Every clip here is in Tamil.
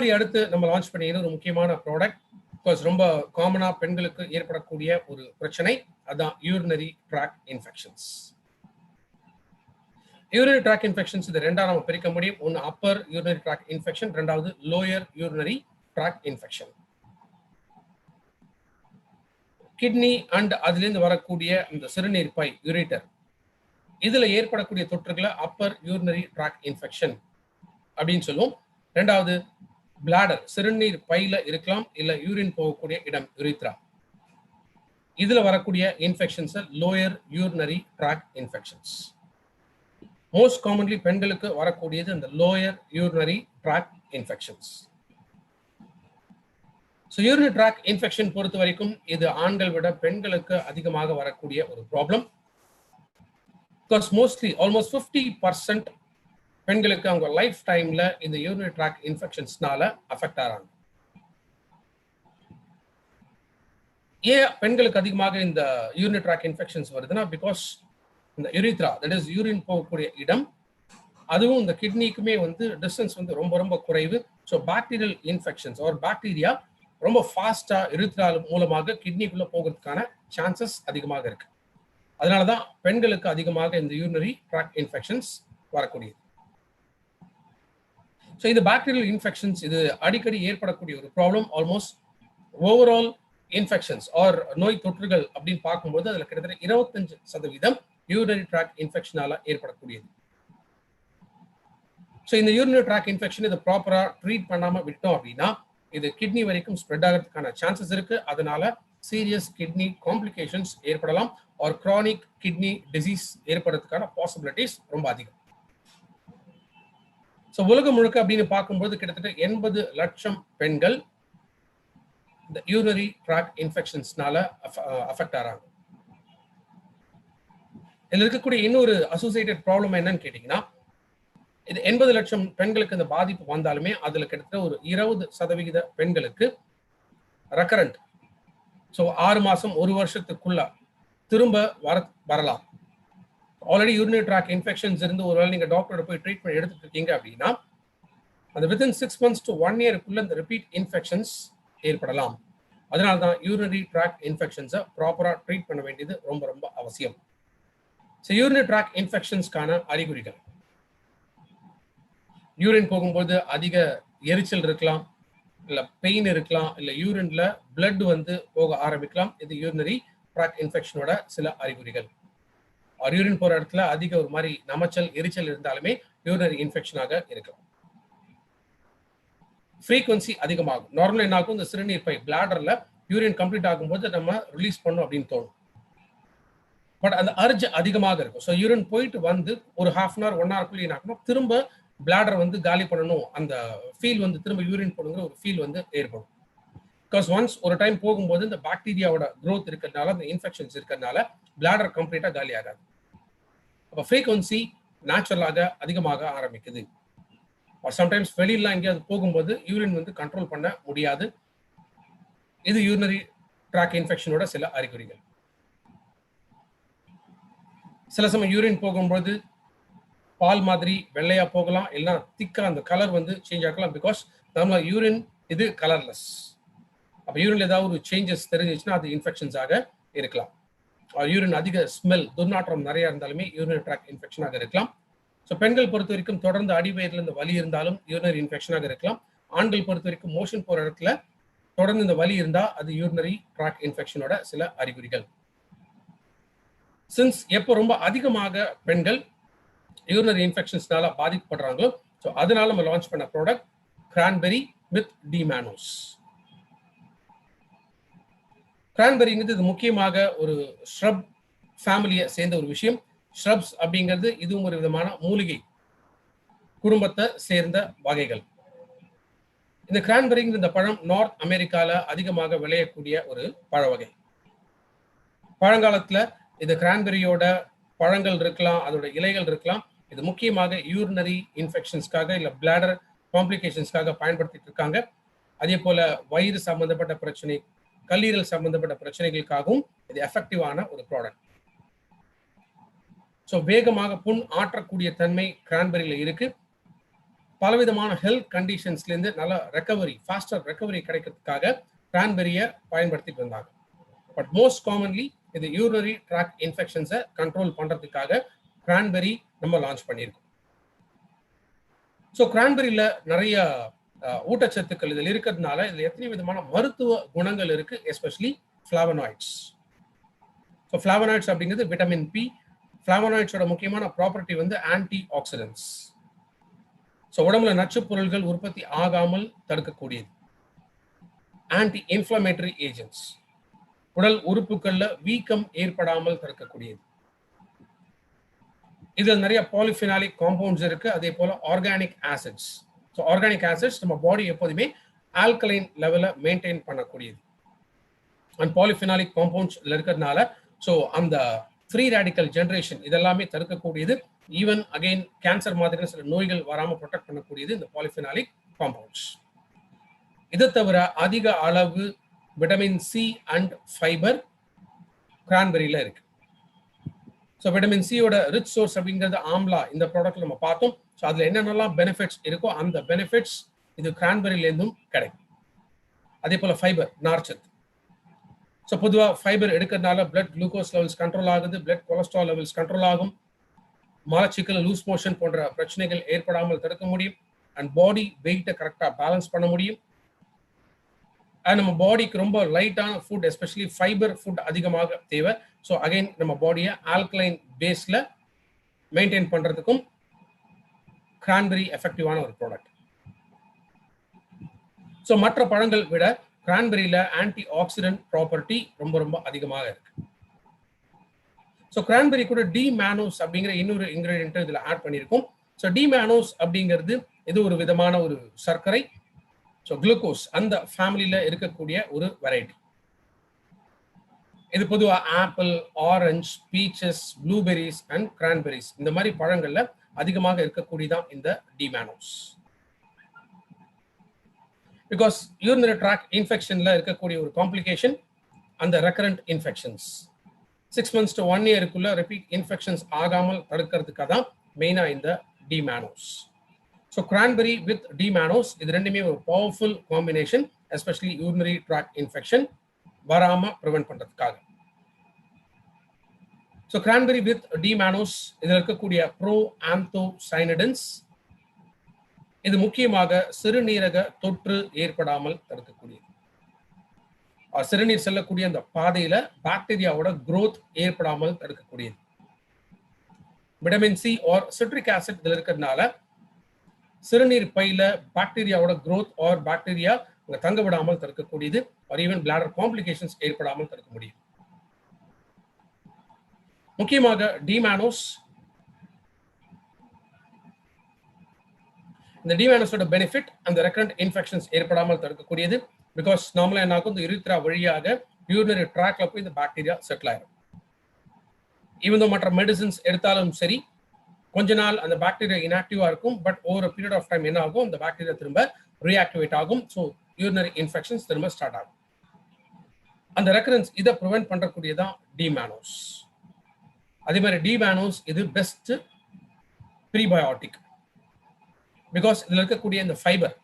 மாதிரி அடுத்து நம்ம லான்ச் பண்ணிக்கிற ஒரு முக்கியமான ப்ராடக்ட், பிகாஸ் ரொம்ப காமனா பெண்களுக்கு ஏற்படக்கூடிய ஒரு பிரச்சனை, அதான் urinary tract infections. Urinary tract infections இது ரெண்டா நம்ம பிரிக்க முடியும். ஒன்று அப்பர் யூரினரி ட்ராக் இன்ஃபெக்ஷன், ரெண்டாவது lower urinary tract infection. Kidney and அதுலேருந்து வரக்கூடிய இந்த சிறுநீர் பை யூரேட்டர், இதுல ஏற்படக்கூடிய தொற்றுகளை அப்பர் யூரினரி ட்ராக் இன்ஃபெக்ஷன் அப்படின்னு சொல்லுவோம். ரெண்டாவது பிளாடர், சிறுநீர் பையில இருக்கலாம், இல்ல யூரின் போகக்கூடிய இடம் யுரித்ரா, இதுல வரக்கூடிய infections lower urinary tract infections. Most commonly பெண்களுக்கு வரக்கூடியது இந்த lower urinary tract infections. So urinary tract infection பொறுத்த வரைக்கும் இது ஆண்கள் விட பெண்களுக்கு அதிகமாக வரக்கூடிய ஒரு ப்ராப்ளம். பிகாஸ் மோஸ்ட்லி ஆல்மோஸ்ட் 50% பெண்களுக்கு அவங்க லைஃப் டைம்ல இந்த யூரினரி ட்ராக் இன்ஃபெக்ஷன்ஸ்னால அஃபெக்ட் ஆகிறாங்க. ஏன் பெண்களுக்கு அதிகமாக இந்த யூரினரி ட்ராக் இன்ஃபெக்ஷன்ஸ் வருதுன்னா, பிகாஸ் இந்த யுரித்ரா, தட் இஸ் யூரின் போகக்கூடிய இடம், அதுவும் இந்த கிட்னிக்குமே வந்து டிஸ்டன்ஸ் வந்து ரொம்ப ரொம்ப குறைவு. ஸோ பாக்டீரியல் இன்ஃபெக்ஷன்ஸ் ஒரு பாக்டீரியா ரொம்ப ஃபாஸ்டா யுரித்ரா மூலமாக கிட்னிக்குள்ள போகிறதுக்கான சான்சஸ் அதிகமாக இருக்கு. அதனாலதான் பெண்களுக்கு அதிகமாக இந்த யூரினரி ட்ராக் இன்ஃபெக்ஷன்ஸ் வரக்கூடியது. ஸோ இது பாக்டீரியல் இன்ஃபெக்ஷன்ஸ், இது அடிக்கடி ஏற்படக்கூடிய ஒரு problem. Almost overall infections or நோய் தொற்றுகள் அப்படின்னு பார்க்கும்போது அதுல கிட்டத்தட்ட 25% யூரினரி ட்ராக் இன்ஃபெக்ஷனால ஏற்படக்கூடியது. ஸோ இந்த யூரினரி ட்ராக் இன்ஃபெக்ஷன் இதை ப்ராப்பரா ட்ரீட் பண்ணாம விட்டோம் அப்படின்னா இது கிட்னி வரைக்கும் ஸ்ப்ரெட் ஆகிறதுக்கான சான்சஸ் இருக்கு. அதனால சீரியஸ் கிட்னி காம்ப்ளிகேஷன்ஸ் ஏற்படலாம் ஆர் கிரானிக் கிட்னி டிசீஸ் ஏற்படுறதுக்கான பாசிபிலிட்டிஸ் ரொம்ப அதிகம். ஸோ உலகம் முழுக்க அப்படின்னு பார்க்கும்போது கிட்டத்தட்ட 80 லட்சம் பெண்கள் இந்த யூரினரி ட்ராக் இன்ஃபெக்ஷன்ஸ்னால அஃபெக்ட் ஆகிறாங்க. இதுல இருக்கக்கூடிய இன்னொரு அசோசியேட்டட் ப்ராப்ளம் என்னன்னு கேட்டீங்கன்னா, இது 80 லட்சம் பெண்களுக்கு இந்த பாதிப்பு வந்தாலுமே அதுல கிட்டத்தட்ட ஒரு 20% பெண்களுக்கு ரெக்கரண்ட், ஸோ 6 மாசம் 1 வருஷத்துக்குள்ள திரும்ப வரலாம். ஆல்ரெடி யூரினரி ட்ராக் இன்ஃபெக்ஷன்ஸ் இருந்து ஒருவேளை நீங்க டாக்டரோட போய் ட்ரீட்மெண்ட் எடுத்துட்டு இருக்கீங்க அப்படின்னா அந்த வித்தின் 6 months to 1 year இந்த ரிப்பீட் இன்ஃபெக்ஷன்ஸ் ஏற்படலாம். அதனால தான் யூரினரி ட்ராக் இன்ஃபெக்ஷன்ஸை ப்ராப்பரா ட்ரீட் பண்ண வேண்டியது ரொம்ப ரொம்ப அவசியம். ஸோ யூரினரி ட்ராக் இன்ஃபெக்ஷன்ஸ்க்கான அறிகுறிகள், யூரின் போகும்போது அதிக எரிச்சல் இருக்கலாம், இல்ல பெயின் இருக்கலாம், இல்ல யூரின்ல பிளட் வந்து போக ஆரம்பிக்கலாம். இது யூரினரி ட்ராக் இன்ஃபெக்ஷனோட சில அறிகுறிகள். யூரின் போற இடத்துல அதிக ஒரு மாதிரி நமச்சல் எரிச்சல் இருந்தாலுமே யூரினரி இன்ஃபெக்ஷனாக இருக்கலாம். ஃப்ரீக்வன்சி அதிகமாகும். நார்மலா என்ன ஆகும், இந்த சிறுநீர் பை பிளாடர்ல யூரின் கம்ப்ளீட் ஆகும்போது நம்ம ரிலீஸ் பண்ணணும் அப்படின்னு தோணும். பட் அந்த அர்ஜ் அதிகமாக இருக்கும். ஸோ யூரின் போயிட்டு வந்து ஒரு 1/2 hour 1 hour என்ன ஆகணும், திரும்ப பிளாடர் வந்து காலி பண்ணணும், அந்த ஃபீல் வந்து திரும்ப யூரின் போடுங்கிற ஒரு ஃபீல் வந்து ஏற்படும். பிகாஸ் ஒன்ஸ் ஒரு டைம் போகும்போது இந்த பாக்டீரியாவோட க்ரோத் இருக்கிறதுனால, அந்த இன்ஃபெக்ஷன்ஸ் இருக்கிறதுனால பிளாடர் கம்ப்ளீட்டா காலி ஆகாது. அப்போ ஃப்ரீக்வன்சி நேச்சுரலாக அதிகமாக ஆரம்பிக்குது. சம்டைம்ஸ் வெளியில எங்கேயாவது போகும்போது யூரின் வந்து கண்ட்ரோல் பண்ண முடியாது. இது யூரினரி ட்ராக் இன்ஃபெக்ஷனோட சில அறிகுறிகள். சில சமயம் யூரின் போகும்போது பால் மாதிரி வெள்ளையா போகலாம், இல்லைன்னா திக்கா அந்த கலர் வந்து சேஞ்ச் ஆகலாம். பிகாஸ் நம்ம யூரின் இது கலர்லெஸ். அப்போ யூரின்ல ஏதாவது ஒரு சேஞ்சஸ் தெரிஞ்சிச்சுன்னா அது இன்ஃபெக்ஷன்ஸாக இருக்கலாம். யூரின் அதிக ஸ்மெல், துர்நாற்றம் நிறைய இருந்தாலுமே யூரினரி ட்ராக் இன்ஃபெக்ஷனாக இருக்கலாம். ஸோ பெண்கள் பொறுத்த வரைக்கும் தொடர்ந்து அடிவயிறுல இந்த வலி இருந்தாலும் யூரினரி இன்ஃபெக்ஷனாக இருக்கலாம். ஆண்கள் பொறுத்த வரைக்கும் மோஷன் போற இடத்துல தொடர்ந்து இந்த வலி இருந்தா அது யூரினரி ட்ராக் இன்ஃபெக்ஷனோட சில அறிகுறிகள். சின்ஸ் எப்போ ரொம்ப அதிகமாக பெண்கள் யூரினரி இன்ஃபெக்ஷன்ஸ்னால பாதிக்கப்படுறாங்களோ, ஸோ அதனால நம்ம லான்ச் பண்ண ப்ராடக்ட் கிரான்பெரி வித் டிமானோஸ். கிரான்பெரிங்கிறது இது முக்கியமாக ஒரு ஷ்ரப் ஃபேமிலியை சேர்ந்த ஒரு விஷயம். ஷ்ரப்ஸ் அப்படிங்கிறது இதுவும் ஒரு விதமான மூலிகை குடும்பத்தை சேர்ந்த வகைகள். இந்த கிரான்பெரிங்கிற இந்த பழம் நார்த் அமெரிக்கால அதிகமாக விளையக்கூடிய ஒரு பழ வகை. பழங்காலத்துல இது கிரான்பெரியோட பழங்கள் இருக்கலாம், அதோட இலைகள் இருக்கலாம். இது முக்கியமாக யூரினரி இன்ஃபெக்ஷன்ஸ்க்காக இல்ல பிளாடர் காம்ப்ளிகேஷன்ஸ்க்காக பயன்படுத்திட்டு இருக்காங்க. அதே போல வயிறு சம்பந்தப்பட்ட பிரச்சனை, கல்லீரல் சம்பந்தப்பட்ட பிரச்சனைகளுக்காகவும் இது எஃபெக்டிவான ஒரு ப்ராடக்ட். ஸோ வேகமாக புண் ஆற்றக்கூடிய தன்மை கிரான்பெரியில இருக்கு. பலவிதமான ஹெல்த் கண்டிஷன்ஸ்லேருந்து நல்ல ரெக்கவரி, ஃபாஸ்டர் ரெக்கவரி கிடைக்கிறதுக்காக கிரான்பெரியை பயன்படுத்திட்டு வந்தாங்க. பட் மோஸ்ட் காமன்லி இது யூரினரி ட்ராக்ட் இன்ஃபெக்ஷன்ஸை கண்ட்ரோல் பண்ணுறதுக்காக கிரான்பெரி நம்ம லான்ச் பண்ணியிருக்கோம். ஸோ கிரான்பெரியில் நிறைய ஊட்டச்சத்துக்கள் இதில் இருக்கிறதுனால இதில் எத்தனை விதமான மருத்துவ குணங்கள் இருக்கு, எஸ்பெஷலி ஃப்ளாவனாய்ட்ஸ். ஸோ ஃப்ளாவனாய்ட்ஸ் அப்படிங்கிறது விட்டமின் பி. ஃப்ளாவனாய்ட்ஸோட முக்கியமான ப்ராப்பர்ட்டி வந்து ஆன்டி ஆக்சிடென்ட்ஸ். ஸோ உடம்புல நச்சுப் பொருள்கள் உற்பத்தி ஆகாமல் தடுக்கக்கூடியது. ஆன்டி இன்ஃப்ளமேட்டரி ஏஜென்ட்ஸ், உடல் உறுப்புகள்ல வீக்கம் ஏற்படாமல் தடுக்கக்கூடியது. இதில் நிறைய பாலிஃபினாலிக் காம்பவுண்ட்ஸ் இருக்கு, அதே போல organic acids. So organic acids நம்ம பாடி எப்போதுமே ஆல்கலைன் லெவலை மெயின்டைன் பண்ணக்கூடியது. அண்ட் பாலிஃபினாலிக் காம்பவுண்ட்ஸ் இருக்கிறதுனால ஸோ அந்த ஃப்ரீ ரேடிக்கல் ஜென்ரேஷன் இதெல்லாமே தடுக்கக்கூடியது. ஈவன் அகைன் கேன்சர் மாதிரி சில நோய்கள் வராமல் ப்ரொடெக்ட் பண்ணக்கூடியது இந்த பாலிஃபினாலிக் காம்பவுண்ட்ஸ். இதை தவிர அதிக அளவு விட்டமின் சி அண்ட் ஃபைபர் கிரான்பெரியில இருக்கு. ஸோ விட்டமின் சியோட ரிச் சோர்ஸ் அப்படிங்கிறது ஆம்லா. இந்த ப்ராடக்ட்ல நம்ம பார்த்தோம். ஸோ அதில் என்னென்னலாம் பெனிஃபிட்ஸ் இருக்கோ அந்த பெனிஃபிட்ஸ் இது கிரான்பெரியிலேருந்தும் கிடைக்கும். அதே போல் ஃபைபர், நார்ச்சத்து. ஸோ பொதுவாக ஃபைபர் எடுக்கிறதுனால பிளட் குளுக்கோஸ் லெவல்ஸ் கண்ட்ரோல் ஆகுது, பிளட் கொலஸ்ட்ரால் லெவல்ஸ் கண்ட்ரோல் ஆகும், மலச்சிக்கல், லூஸ் மோஷன் போன்ற பிரச்சனைகள் ஏற்படாமல் தடுக்க முடியும். அண்ட் பாடி வெயிட்டை கரெக்டாக பேலன்ஸ் பண்ண முடியும். அண்ட் நம்ம பாடிக்கு ரொம்ப லைட்டான ஃபுட், எஸ்பெஷலி ஃபைபர் ஃபுட் அதிகமாக தேவை. ஸோ அகைன் நம்ம பாடியை ஆல்கலைன் பேஸில் மெயின்டைன் பண்ணுறதுக்கும் கிரான்பெரி எஃபெக்டிவான ஒரு ப்ராடக்ட். ஸோ மற்ற பழங்கள் விட கிரான்பெரியில் ஆன்டி ஆக்சிடென்ட் ப்ராப்பர்ட்டி ரொம்ப ரொம்ப அதிகமாக இருக்கு. ஸோ கிரான்பெரி கூட டி மேனோஸ் அப்படிங்கிற இன்னொரு இன்கிரீடியன்ட் இதில் ஆட் பண்ணியிருக்கோம். ஸோ டி மேனோஸ் அப்படிங்கிறது இது ஒரு விதமான ஒரு சர்க்கரை. ஸோ குளுக்கோஸ் அந்த ஃபேமிலியில் இருக்கக்கூடிய ஒரு வெரைட்டி. இது பொதுவாக apple, orange, peaches, blueberries and cranberries இந்த மாதிரி பழங்கள்ல அதிகமாக இருக்கக்கூடியதான் இந்த D mannose. Because urinary tract இன்ஃபெக்ஷன்ல இருக்கக்கூடிய ஒரு காம்ப்ளிகேஷன் அந்த recurrent infections 6 months to 1 year repeat infections ஆகாமல் தடுக்கிறதுக்காக தான் மெயினாக இந்த D mannose. So cranberry with D mannose இது ரெண்டுமே ஒரு powerful combination, especially urinary tract infection வராமல் ப்ரிவென்ட் பண்ணுறதுக்காக. So cranberry with D mannose இதில் இருக்கக்கூடிய ப்ரோ ஆந்தோசைனடின்ஸ் இது முக்கியமாக சிறுநீரக தொற்று ஏற்படாமல் தடுக்கக்கூடியது. சிறுநீர் செல்லக்கூடிய அந்த பாதையில பாக்டீரியாவோட growth ஏற்படாமல் தடுக்கக்கூடியது. Vitamin C or citric acid இதில் இருக்கிறதுனால சிறுநீர் பையில பாக்டீரியாவோட growth ஆர் பாக்டீரியா தங்க விடாமல் தடுக்கக்கூடியது. ஆர் ஈவன் பிளாடர் காம்ப்ளிகேஷன்ஸ் ஏற்படாமல் தடுக்க முடியும். முக்கியமாக டி மேனோஸ், இந்த டி மேனோஸோட பெனிஃபிட் அந்த ரெக்கரண்ட் இன்ஃபெக்ஷன்ஸ் ஏற்படாமல் தடுக்கக்கூடியது. பிகாஸ் நார்மலா என்ன ஆகும், இந்த யூரித்ரா வழியாக யூரினரி ட்ராக்ல போய் இந்த பாக்டீரியா செட்டில் ஆயிடும். ஈவன் தோ மற்ற மெடிசின்ஸ் எடுத்தாலும் சரி கொஞ்ச நாள் அந்த பாக்டீரியா இன்ஆக்டிவா இருக்கும். But over period of time என்ன ஆகும், அந்த பாக்டீரியா திரும்ப ரீஆக்டிவேட் ஆகும். ஸோ யூரினரி இன்ஃபெக்ஷன்ஸ் திரும்ப ஸ்டார்ட் ஆகும். அந்த ரெக்கரன்ஸ் இதை ப்ரிவென்ட் பண்ணக்கூடியதான் டி மேனோஸ். அதே மாதிரி டி மேனோஸ் இது பெஸ்ட் ப்ரீபயோட்டிக். பிகாஸ் இதில் இருக்கக்கூடிய இந்த ஃபைபர்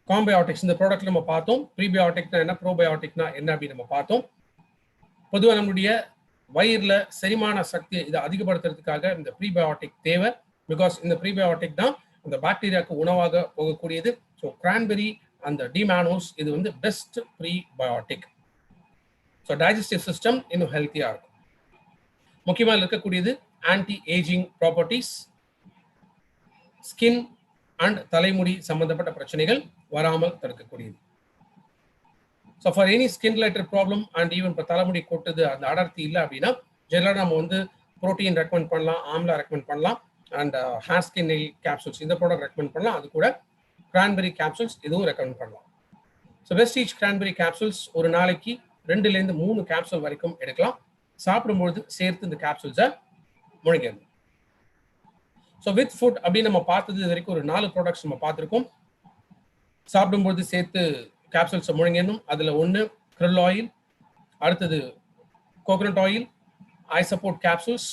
காம்பயோட்டிக்ஸ் இந்த ப்ராடக்ட் நம்ம பார்த்தோம். ப்ரீபயோட்டிக்னா என்ன, ப்ரோபயோட்டிக்னா என்ன அப்படின்னு நம்ம பார்த்தோம். பொதுவாக நம்மளுடைய வயிறில் செரிமான சக்தியை இதை அதிகப்படுத்துறதுக்காக இந்த ப்ரீபயோட்டிக் தேவை. பிகாஸ் இந்த ப்ரீபயோட்டிக் தான் இந்த பாக்டீரியாவுக்கு உணவாக போகக்கூடியது. ஸோ கிரான்பெரி அந்த டி மேனோஸ் இது வந்து best prebiotic. So digestive system இன்னும் ஹெல்த்தியாக இருக்கும். முக்கியமாக இருக்கக்கூடியது anti ageing properties, skin and தலைமுடி சம்பந்தப்பட்ட பிரச்சனைகள் வராமல் தடுக்கக்கூடியது. So for any skin related problem and even இப்போ தலைமுடி கொட்டுது அந்த அடர்த்தி இல்லை அப்படின்னா ஜெனரலாக நம்ம வந்து ப்ரோட்டீன் ரெக்கமெண்ட் பண்ணலாம், ஆம்லா ரெக்கமெண்ட் பண்ணலாம், and hair skin nail capsules இந்த ப்ராடக்ட் ரெக்கமெண்ட் பண்ணலாம். அது கூட கிரான்பெரி கேப்சூல்ஸ் இதுவும் ரெக்கமெண்ட் பண்ணலாம். ஸோ வெஸ்டீஜ் கிரான்பெரி கேப்சூல்ஸ் ஒரு நாளைக்கு 2 to 3 கேப்சூல் வரைக்கும் எடுக்கலாம். சாப்பிடும்பொழுது சேர்த்து இந்த கேப்சூல்ஸை முழுங்கிடணும். ஸோ வித் ஃபுட் அப்படின்னு நம்ம பார்த்தது இது வரைக்கும் ஒரு 4 ப்ராடக்ட்ஸ் நம்ம பார்த்துருக்கோம். சாப்பிடும்போது சேர்த்து கேப்சூல்ஸை முழுங்கிடணும். அதில் ஒன்று krill ஆயில், அடுத்தது coconut oil, eye support capsules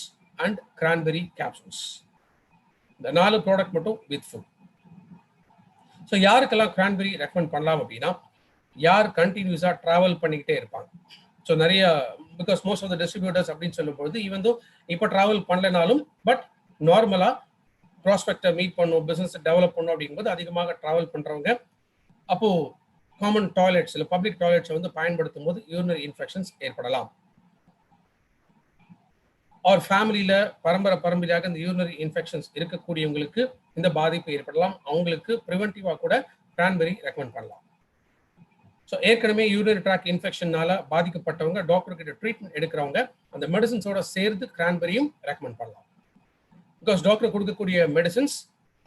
and cranberry capsules. இந்த 4 ப்ராடக்ட் மட்டும் வித் ஃபுட். ஸோ யாருக்கெல்லாம் கிரான்பெரி ரெக்கமெண்ட் பண்ணலாம் அப்படின்னா, யார் கண்டினியூஸாக ட்ராவல் பண்ணிக்கிட்டே இருப்பாங்க. ஸோ நிறைய because most of the distributors அப்படின்னு சொல்லும்போது ஈவன் தோ இப்போ ட்ராவல் பண்ணலனாலும் பட் நார்மலாக ப்ராஸ்பெக்டை மீட் பண்ணும், பிஸ்னஸ் டெவலப் பண்ணும் அப்படிங்கும்போது அதிகமாக ட்ராவல் பண்ணுறவங்க அப்போ காமன் டாய்லெட்ஸ் இல்லை பப்ளிக் டாய்லெட்ஸை வந்து பயன்படுத்தும் போது யூரினரி இன்ஃபெக்ஷன்ஸ் ஏற்படலாம். ஆர் ஃபேமிலியில பரம்பரையாக இந்த யூரினரி இன்ஃபெக்ஷன்ஸ் இருக்கக்கூடியவங்களுக்கு இந்த பாதிப்பு ஏற்படலாம். அவங்களுக்கு ப்ரிவென்டிவா கூட கிரான்பெரி ரெக்கமெண்ட் பண்ணலாம். ஸோ ஏற்கனவே யூரினரி ட்ராக் இன்ஃபெக்ஷனால பாதிக்கப்பட்டவங்க டாக்டர் கிட்ட ட்ரீட்மெண்ட் எடுக்கிறவங்க அந்த மெடிசன்ஸோட சேர்த்து கிரான்பெரியும் ரெக்கமெண்ட் பண்ணலாம். பிகாஸ் டாக்டர் கொடுக்கக்கூடிய மெடிசன்ஸ்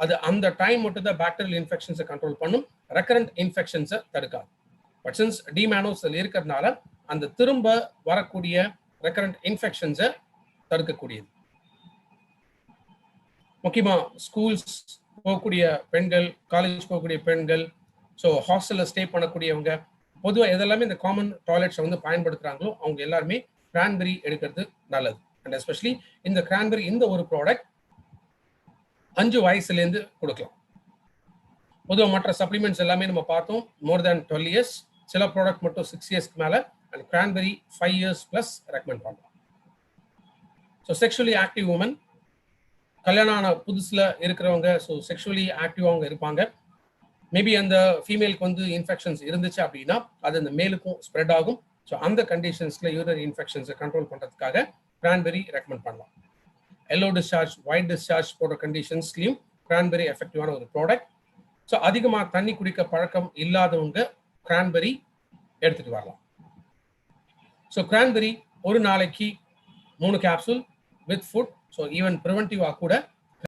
அது அந்த டைம் மட்டும் தான் பாக்டீரியல் இன்ஃபெக்ஷன்ஸை கண்ட்ரோல் பண்ணும், ரெக்கரண்ட் இன்ஃபெக்ஷன்ஸை தடுக்காது. பட் சின்ஸ் டிமானோஸ் இருக்கிறதுனால அந்த திரும்ப வரக்கூடிய ரெக்கரண்ட் இன்ஃபெக்ஷன்ஸை தடுக்கக்கூடியது. முக்கியமா ஸ்கூல்ஸ் போகக்கூடிய பெண்கள், காலேஜ் போகக்கூடிய பெண்கள், ஸோ ஹாஸ்டல்ல ஸ்டே பண்ணக்கூடியவங்க, பொதுவாக எதெல்லாமே இந்த காமன் டாய்லெட்ஸை வந்து பயன்படுத்துறாங்களோ அவங்க எல்லாருமே கிரான்பெரி எடுக்கிறது நல்லது. அண்ட் எஸ்பெஷலி இந்த கிரான்பெரி இந்த ஒரு ப்ராடக்ட் 5 வயசுலேருந்து கொடுக்கலாம். பொதுவாக மற்ற சப்ளிமெண்ட்ஸ் எல்லாமே நம்ம பார்த்தோம் மோர் தேன் 12 இயர்ஸ், சில ப்ராடக்ட் மட்டும் 6 இயர்ஸ்க்கு மேலே, and cranberry 5 years plus recommend பண்ணலாம். ஸோ செக்ஷுவலி ஆக்டிவ் உமன், கல்யாணம் ஆன புதுசில் இருக்கிறவங்க, ஸோ செக்ஷுவலி ஆக்டிவ் அவங்க இருப்பாங்க. மேபி அந்த ஃபீமேலுக்கு வந்து இன்ஃபெக்ஷன்ஸ் இருந்துச்சு அப்படின்னா அது அந்த மேலுக்கும் ஸ்ப்ரெட் ஆகும். ஸோ அந்த கண்டிஷன்ஸில் யூரினரி இன்ஃபெக்ஷன்ஸை கண்ட்ரோல் பண்ணுறதுக்காக கிரான்பெரி ரெக்கமெண்ட் பண்ணலாம். எல்லோ டிஸ்சார்ஜ், ஒயிட் டிஸ்சார்ஜ் போன்ற கண்டிஷன்ஸ்லையும் கிரான்பெரி எஃபெக்டிவான ஒரு ப்ராடக்ட். ஸோ அதிகமாக தண்ணி குடிக்க பழக்கம் இல்லாதவங்க கிரான்பெரி எடுத்துகிட்டு வரலாம். ஸோ கிரான்பெரி ஒரு நாளைக்கு 3 capsule with food, so even ப்ரிவென்டிவாக கூட